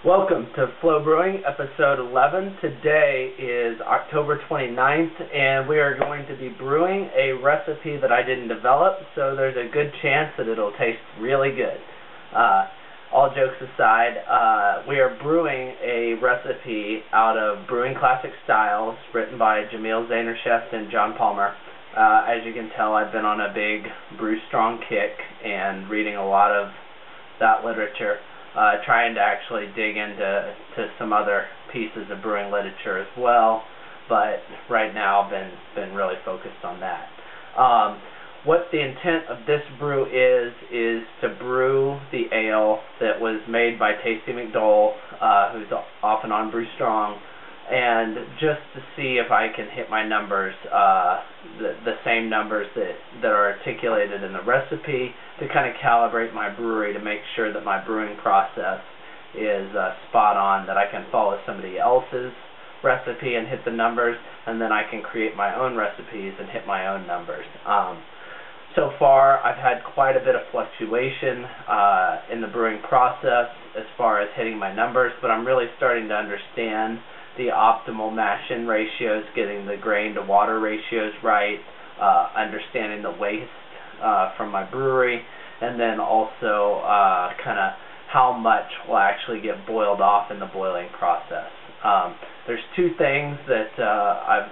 Welcome to Flow Brewing, episode 11. Today is October 29th, and we are going to be brewing a recipe that I didn't develop, so there's a good chance that it'll taste really good. All jokes aside, we are brewing a recipe out of Brewing Classic Styles, written by Jamil Zainasheff and John Palmer. As you can tell, I've been on a big Brew Strong kick and reading a lot of that literature. Trying to actually dig into some other pieces of brewing literature as well, but right now I've been really focused on that. What the intent of this brew is to brew the ale that was made by Tasty McDole, who's often on Brew Strong, and just to see if I can hit my numbers, the same numbers that are articulated in the recipe, to kind of calibrate my brewery to make sure that my brewing process is spot on, that I can follow somebody else's recipe and hit the numbers, and then I can create my own recipes and hit my own numbers. So far, I've had quite a bit of fluctuation in the brewing process as far as hitting my numbers, but I'm really starting to understand the optimal mash-in ratios, getting the grain to water ratios right, understanding the waste from my brewery, and then also kind of how much will actually get boiled off in the boiling process. There's two things that I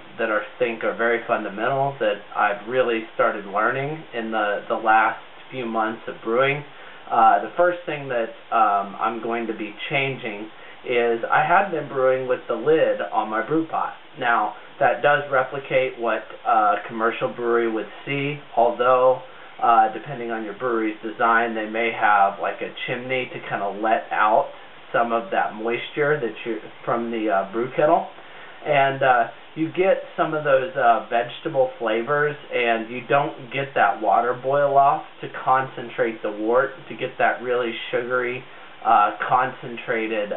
think are very fundamental that I've really started learning in the last few months of brewing. The first thing that I'm going to be changing is I had been brewing with the lid on my brew pot. Now, that does replicate what a commercial brewery would see, although depending on your brewery's design, they may have like a chimney to kind of let out some of that moisture from the brew kettle. And you get some of those vegetable flavors, and you don't get that water boil off to concentrate the wort, to get that really sugary, concentrated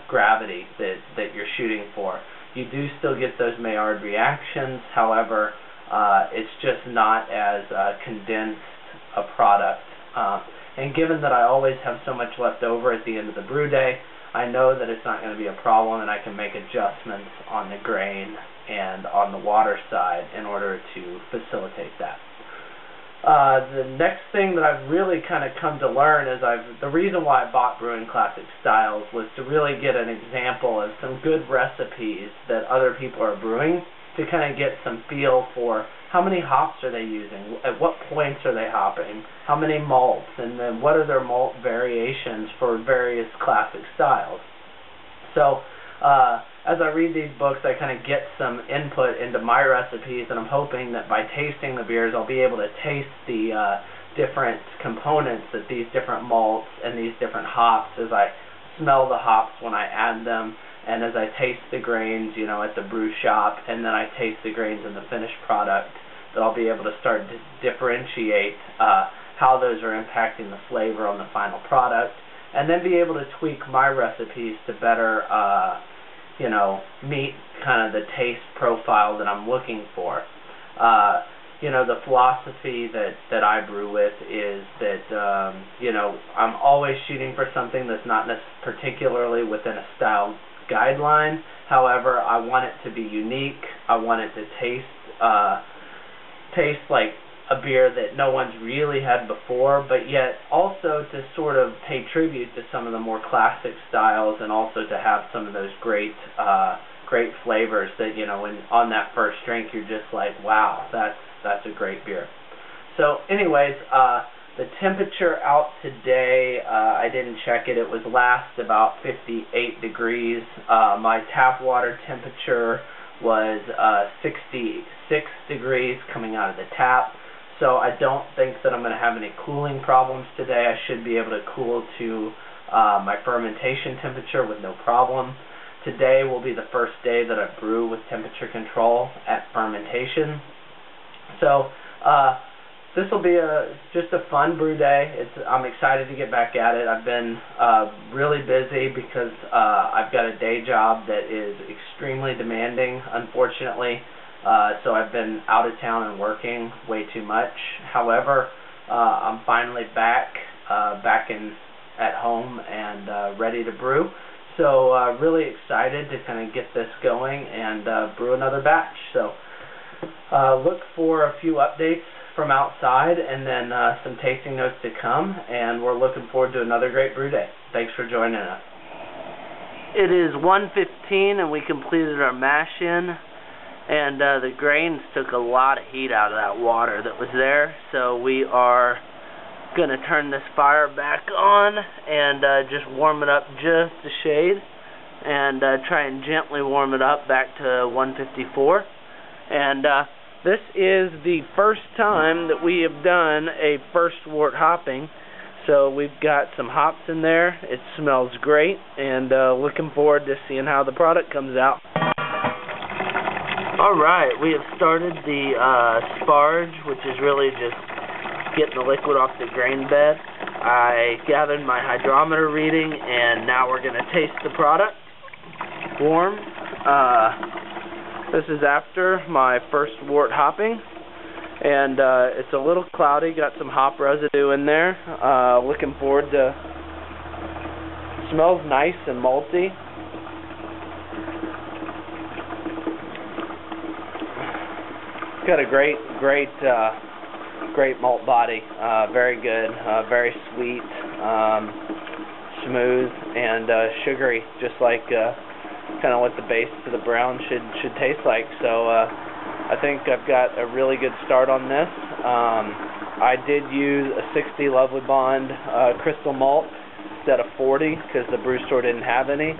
gravity that you're shooting for. You do still get those Maillard reactions, however, it's just not as condensed a product. And given that I always have so much left over at the end of the brew day, I know that it's not going to be a problem, and I can make adjustments on the grain and on the water side in order to facilitate that. The next thing that I've really kind of come to learn is the reason why I bought Brewing Classic Styles was to really get an example of some good recipes that other people are brewing, to kind of get some feel for how many hops are they using, at what points are they hopping, how many malts, and then what are their malt variations for various classic styles. So as I read these books, I kind of get some input into my recipes, and I'm hoping that by tasting the beers, I'll be able to taste the different components that these different malts and these different hops, as I smell the hops when I add them, and as I taste the grains, at the brew shop, and then I taste the grains in the finished product, that I'll be able to start to differentiate how those are impacting the flavor on the final product, and then be able to tweak my recipes to better meet kind of the taste profile that I'm looking for. The philosophy that I brew with is that, I'm always shooting for something that's not particularly within a style guideline. However, I want it to be unique. I want it to taste like a beer that no one's really had before, but yet also to sort of pay tribute to some of the more classic styles, and also to have some of those great flavors that, on that first drink, you're just like, wow, that's a great beer. So anyways, the temperature out today, I didn't check it. It was last about 58 degrees. My tap water temperature was 66 degrees coming out of the tap. So I don't think that I'm going to have any cooling problems today. I should be able to cool to my fermentation temperature with no problem. Today will be the first day that I brew with temperature control at fermentation. So this will be just a fun brew day. I'm excited to get back at it. I've been really busy because I've got a day job that is extremely demanding, unfortunately. So I've been out of town and working way too much. However, I'm finally back at home and ready to brew. So really excited to kind of get this going and brew another batch. So look for a few updates from outside and then some tasting notes to come, and we're looking forward to another great brew day. Thanks for joining us. It is 1:15 and we completed our mash in, and the grains took a lot of heat out of that water that was there, so we are going to turn this fire back on and just warm it up just a shade, and try and gently warm it up back to 154. And this is the first time that we have done a first wort hopping, so we've got some hops in there. It smells great, and looking forward to seeing how the product comes out. Alright, we have started the sparge, which is really just getting the liquid off the grain bed. I gathered my hydrometer reading, and now we're going to taste the product. Warm. This is after my first wort hopping, and it's a little cloudy, got some hop residue in there. Looking forward to, smells nice and malty. Got a great malt body, very good, very sweet, smooth, and sugary, just like kind of what the base to the brown should taste like. So I think I've got a really good start on this. I did use a 60 Lovely Bond crystal malt instead of 40 because the brew store didn't have any.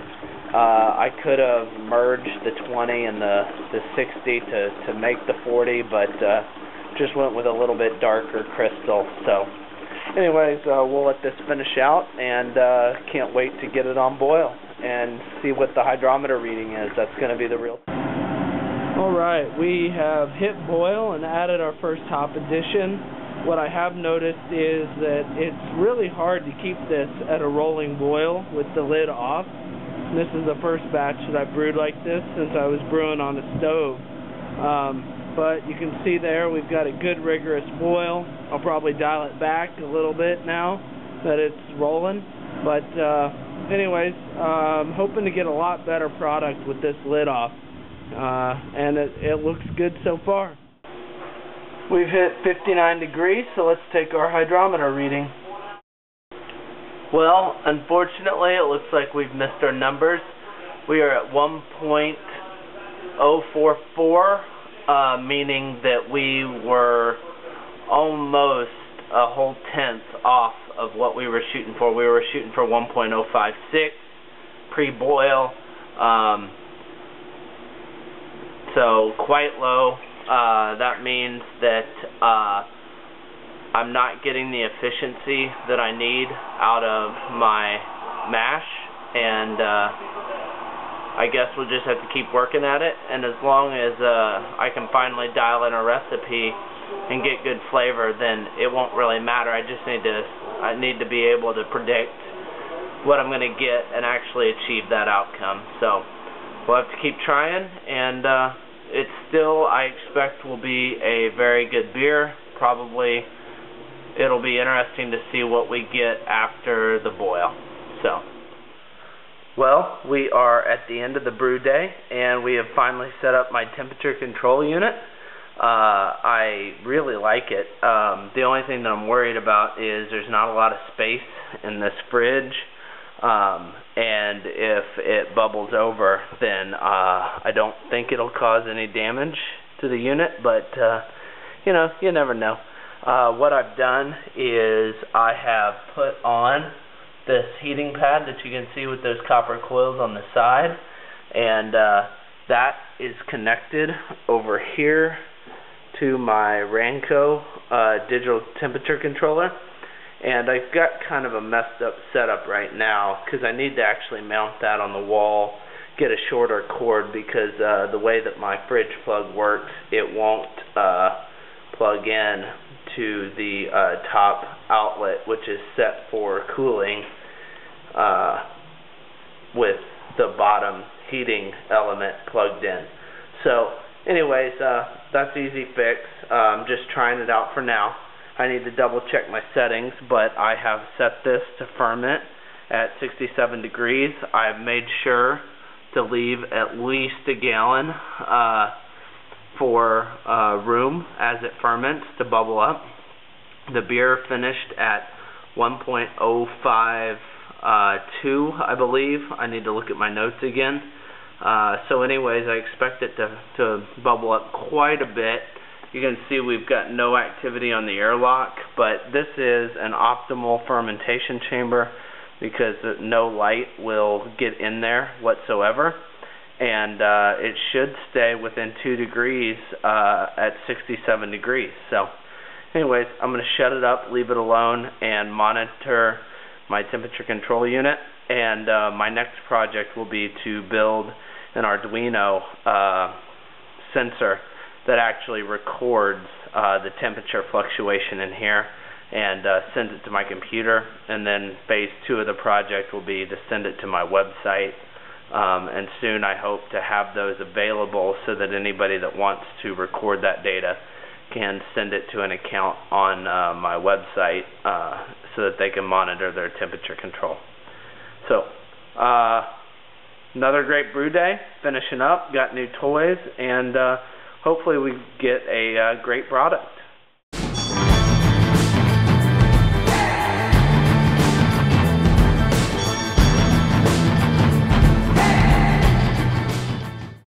I could have merged the 20 and the 60 to make the 40, but just went with a little bit darker crystal. So anyways, we'll let this finish out, and can't wait to get it on boil and see what the hydrometer reading is. That's going to be the real. Alright, we have hit boil and added our first hop addition. What I have noticed is that it's really hard to keep this at a rolling boil with the lid off. And this is the first batch that I brewed like this since I was brewing on a stove. But you can see there we've got a good rigorous boil. I'll probably dial it back a little bit now that it's rolling. But anyways, I'm hoping to get a lot better product with this lid off. And it looks good so far. We've hit 59 degrees, so let's take our hydrometer reading. Well, unfortunately, it looks like we've missed our numbers. We are at 1.044. Meaning that we were almost a whole tenth off of what we were shooting for. We were shooting for 1.056 pre-boil, so quite low. That means that I'm not getting the efficiency that I need out of my mash, and I guess we'll just have to keep working at it, and as long as I can finally dial in a recipe and get good flavor, then it won't really matter. I need to be able to predict what I'm going to get and actually achieve that outcome. So we'll have to keep trying, and it still, I expect, will be a very good beer. Probably it'll be interesting to see what we get after the boil. So. Well, we are at the end of the brew day, and we have finally set up my temperature control unit. I really like it. The only thing that I'm worried about is there's not a lot of space in this fridge, and if it bubbles over, then I don't think it'll cause any damage to the unit, but you know, you never know. What I've done is I have put on this heating pad that you can see with those copper coils on the side, and that is connected over here to my Ranco digital temperature controller, and I've got kind of a messed up setup right now because I need to actually mount that on the wall, get a shorter cord, because the way that my fridge plug works, it won't plug in to the top outlet, which is set for cooling with the bottom heating element plugged in. So anyways, that's easy fix. I'm just trying it out for now. I need to double check my settings, but I have set this to ferment at 67 degrees. I've made sure to leave at least a gallon for room as it ferments to bubble up. The beer finished at 1.052, I believe. I need to look at my notes again. So anyways, I expect it to bubble up quite a bit. You can see we've got no activity on the airlock, but this is an optimal fermentation chamber because no light will get in there whatsoever, and it should stay within 2 degrees at 67 degrees. So anyways, I'm going to shut it up, leave it alone, and monitor my temperature control unit. And my next project will be to build an Arduino sensor that actually records the temperature fluctuation in here and sends it to my computer. And then phase 2 of the project will be to send it to my website. And soon I hope to have those available so that anybody that wants to record that data can send it to an account on my website so that they can monitor their temperature control. So another great brew day, finishing up, got new toys, and hopefully we get a great product.